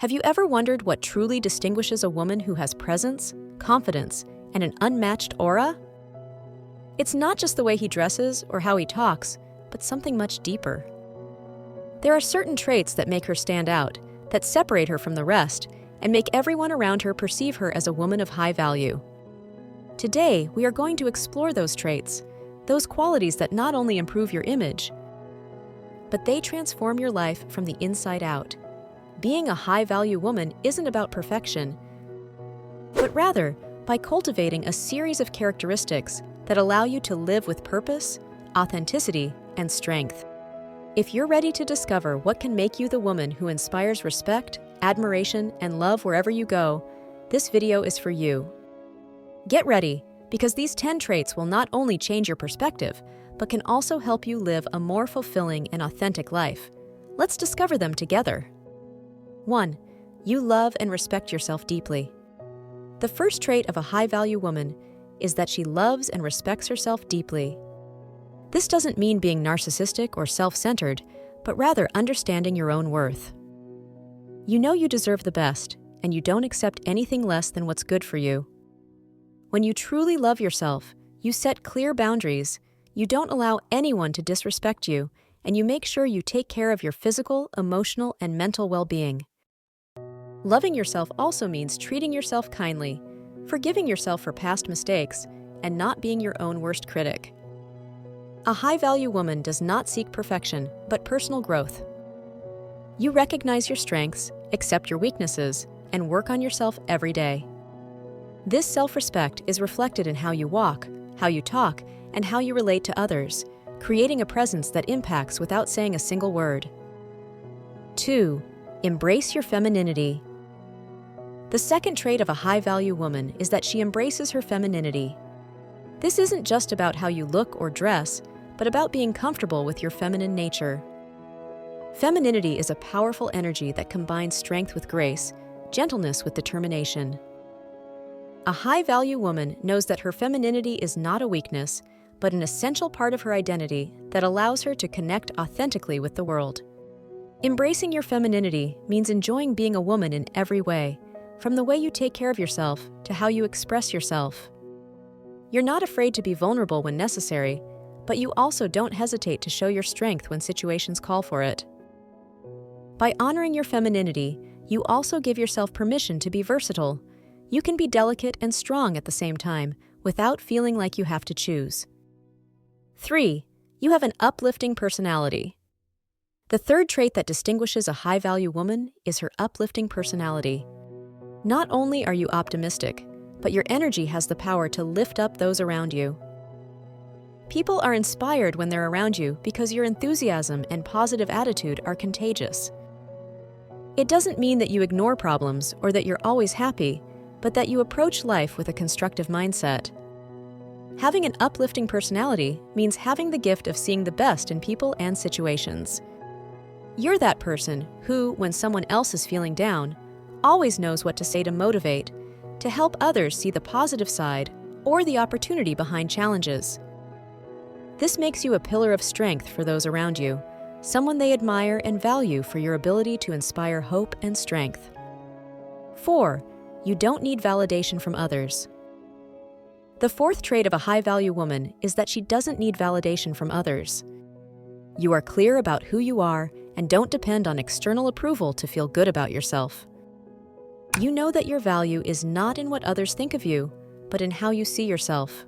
Have you ever wondered what truly distinguishes a woman who has presence, confidence, and an unmatched aura? It's not just the way he dresses or how he talks, but something much deeper. There are certain traits that make her stand out, that separate her from the rest, and make everyone around her perceive her as a woman of high value. Today, we are going to explore those traits, those qualities that not only improve your image, but they transform your life from the inside out. Being a high-value woman isn't about perfection, but rather by cultivating a series of characteristics that allow you to live with purpose, authenticity, and strength. If you're ready to discover what can make you the woman who inspires respect, admiration, and love wherever you go, this video is for you. Get ready, because these 10 traits will not only change your perspective, but can also help you live a more fulfilling and authentic life. Let's discover them together. 1. You love and respect yourself deeply. The first trait of a high-value woman is that she loves and respects herself deeply. This doesn't mean being narcissistic or self-centered, but rather understanding your own worth. You know you deserve the best, and you don't accept anything less than what's good for you. When you truly love yourself, you set clear boundaries, you don't allow anyone to disrespect you, and you make sure you take care of your physical, emotional, and mental well-being. Loving yourself also means treating yourself kindly, forgiving yourself for past mistakes, and not being your own worst critic. A high-value woman does not seek perfection, but personal growth. You recognize your strengths, accept your weaknesses, and work on yourself every day. This self-respect is reflected in how you walk, how you talk, and how you relate to others, creating a presence that impacts without saying a single word. 2. Embrace your femininity. The second trait of a high-value woman is that she embraces her femininity. This isn't just about how you look or dress, but about being comfortable with your feminine nature. Femininity is a powerful energy that combines strength with grace, gentleness with determination. A high-value woman knows that her femininity is not a weakness, but an essential part of her identity that allows her to connect authentically with the world. Embracing your femininity means enjoying being a woman in every way, from the way you take care of yourself to how you express yourself. You're not afraid to be vulnerable when necessary, but you also don't hesitate to show your strength when situations call for it. By honoring your femininity, you also give yourself permission to be versatile. You can be delicate and strong at the same time, without feeling like you have to choose. 3. You have an uplifting personality. The third trait that distinguishes a high-value woman is her uplifting personality. Not only are you optimistic, but your energy has the power to lift up those around you. People are inspired when they're around you because your enthusiasm and positive attitude are contagious. It doesn't mean that you ignore problems or that you're always happy, but that you approach life with a constructive mindset. Having an uplifting personality means having the gift of seeing the best in people and situations. You're that person who, when someone else is feeling down, always knows what to say to motivate, to help others see the positive side or the opportunity behind challenges. This makes you a pillar of strength for those around you, someone they admire and value for your ability to inspire hope and strength. 4. You don't need validation from others. The fourth trait of a high-value woman is that she doesn't need validation from others. You are clear about who you are and don't depend on external approval to feel good about yourself. You know that your value is not in what others think of you, but in how you see yourself.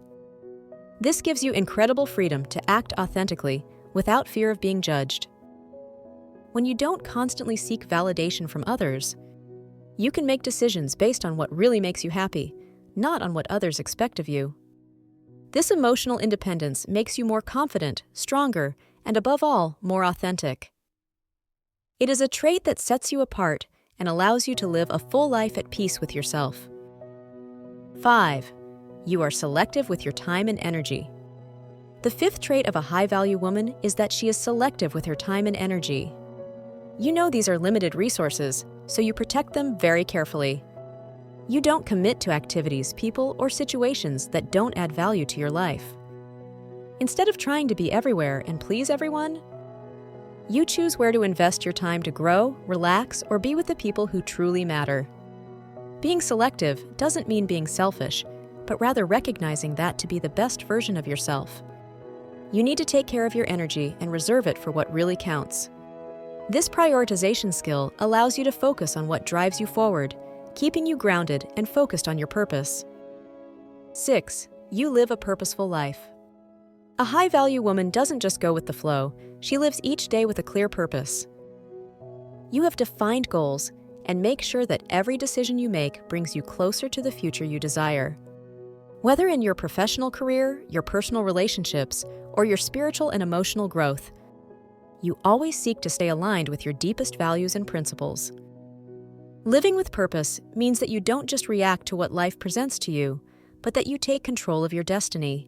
This gives you incredible freedom to act authentically without fear of being judged. When you don't constantly seek validation from others, you can make decisions based on what really makes you happy, not on what others expect of you. This emotional independence makes you more confident, stronger, and above all, more authentic. It is a trait that sets you apart and allows you to live a full life at peace with yourself. 5. You are selective with your time and energy. The fifth trait of a high-value woman is that she is selective with her time and energy. You know these are limited resources, so you protect them very carefully. You don't commit to activities, people, or situations that don't add value to your life. Instead of trying to be everywhere and please everyone, You choose where to invest your time to grow, relax, or be with the people who truly matter. Being selective doesn't mean being selfish, but rather recognizing that to be the best version of yourself. You need to take care of your energy and reserve it for what really counts. This prioritization skill allows you to focus on what drives you forward, keeping you grounded and focused on your purpose. 6. You live a purposeful life. A high-value woman doesn't just go with the flow, she lives each day with a clear purpose. You have defined goals and make sure that every decision you make brings you closer to the future you desire. Whether in your professional career, your personal relationships, or your spiritual and emotional growth, you always seek to stay aligned with your deepest values and principles. Living with purpose means that you don't just react to what life presents to you, but that you take control of your destiny.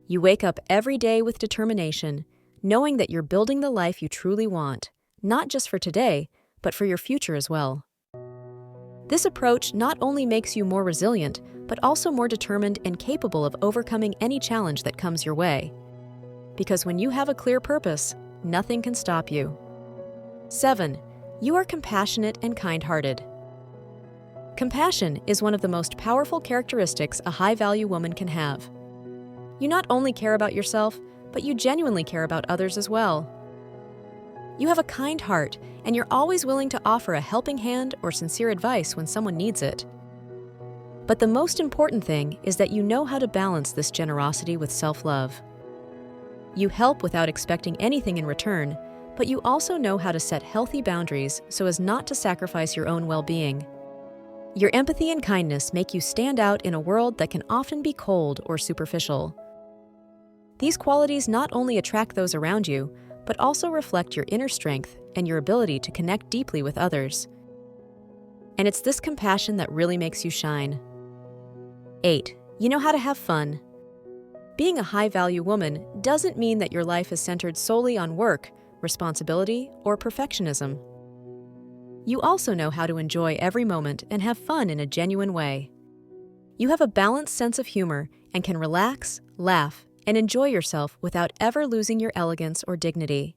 You wake up every day with determination, knowing that you're building the life you truly want, not just for today, but for your future as well. This approach not only makes you more resilient, but also more determined and capable of overcoming any challenge that comes your way. Because when you have a clear purpose, nothing can stop you. 7. You are compassionate and kind-hearted. Compassion is one of the most powerful characteristics a high-value woman can have. You not only care about yourself, but you genuinely care about others as well. You have a kind heart, and you're always willing to offer a helping hand or sincere advice when someone needs it. But the most important thing is that you know how to balance this generosity with self-love. You help without expecting anything in return, but you also know how to set healthy boundaries so as not to sacrifice your own well-being. Your empathy and kindness make you stand out in a world that can often be cold or superficial. These qualities not only attract those around you, but also reflect your inner strength and your ability to connect deeply with others. And it's this compassion that really makes you shine. 8. You know how to have fun. Being a high-value woman doesn't mean that your life is centered solely on work, responsibility, or perfectionism. You also know how to enjoy every moment and have fun in a genuine way. You have a balanced sense of humor and can relax, laugh, and enjoy yourself without ever losing your elegance or dignity.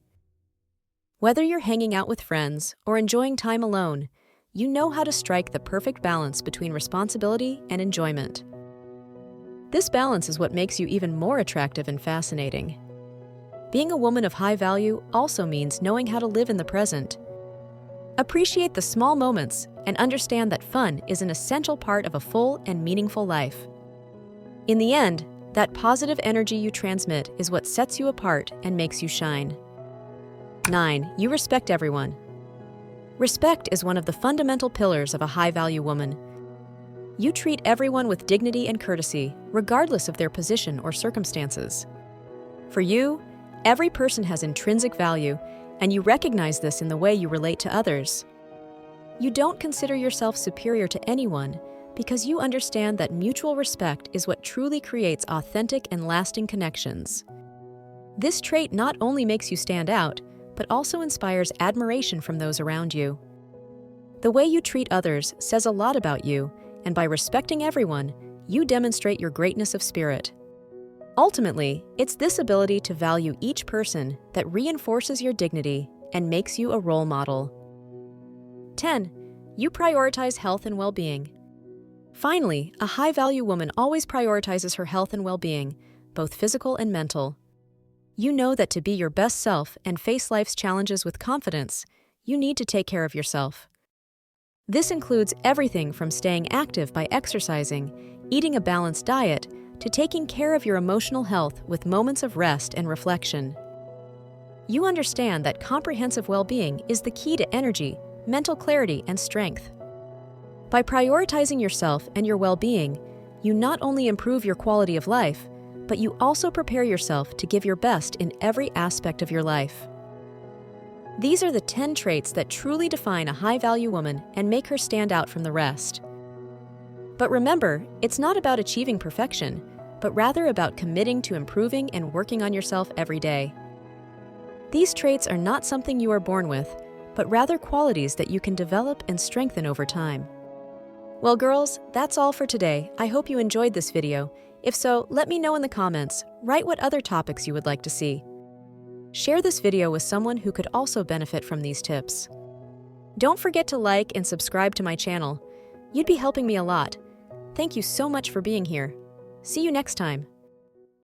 Whether you're hanging out with friends or enjoying time alone, you know how to strike the perfect balance between responsibility and enjoyment. This balance is what makes you even more attractive and fascinating. Being a woman of high value also means knowing how to live in the present. Appreciate the small moments and understand that fun is an essential part of a full and meaningful life. In the end, that positive energy you transmit is what sets you apart and makes you shine. 9. You respect everyone. Respect is one of the fundamental pillars of a high-value woman. You treat everyone with dignity and courtesy, regardless of their position or circumstances. For you, every person has intrinsic value, and you recognize this in the way you relate to others. You don't consider yourself superior to anyone because you understand that mutual respect is what truly creates authentic and lasting connections. This trait not only makes you stand out, but also inspires admiration from those around you. The way you treat others says a lot about you, and by respecting everyone, you demonstrate your greatness of spirit. Ultimately, it's this ability to value each person that reinforces your dignity and makes you a role model. 10. You prioritize health and well-being. Finally, a high-value woman always prioritizes her health and well-being, both physical and mental. You know that to be your best self and face life's challenges with confidence, you need to take care of yourself. This includes everything from staying active by exercising, eating a balanced diet, to taking care of your emotional health with moments of rest and reflection. You understand that comprehensive well-being is the key to energy, mental clarity, and strength. By prioritizing yourself and your well-being, you not only improve your quality of life, but you also prepare yourself to give your best in every aspect of your life. These are the 10 traits that truly define a high-value woman and make her stand out from the rest. But remember, it's not about achieving perfection, but rather about committing to improving and working on yourself every day. These traits are not something you are born with, but rather qualities that you can develop and strengthen over time. Well, girls, that's all for today. I hope you enjoyed this video. If so, let me know in the comments. Write what other topics you would like to see. Share this video with someone who could also benefit from these tips. Don't forget to like and subscribe to my channel. You'd be helping me a lot. Thank you so much for being here. See you next time.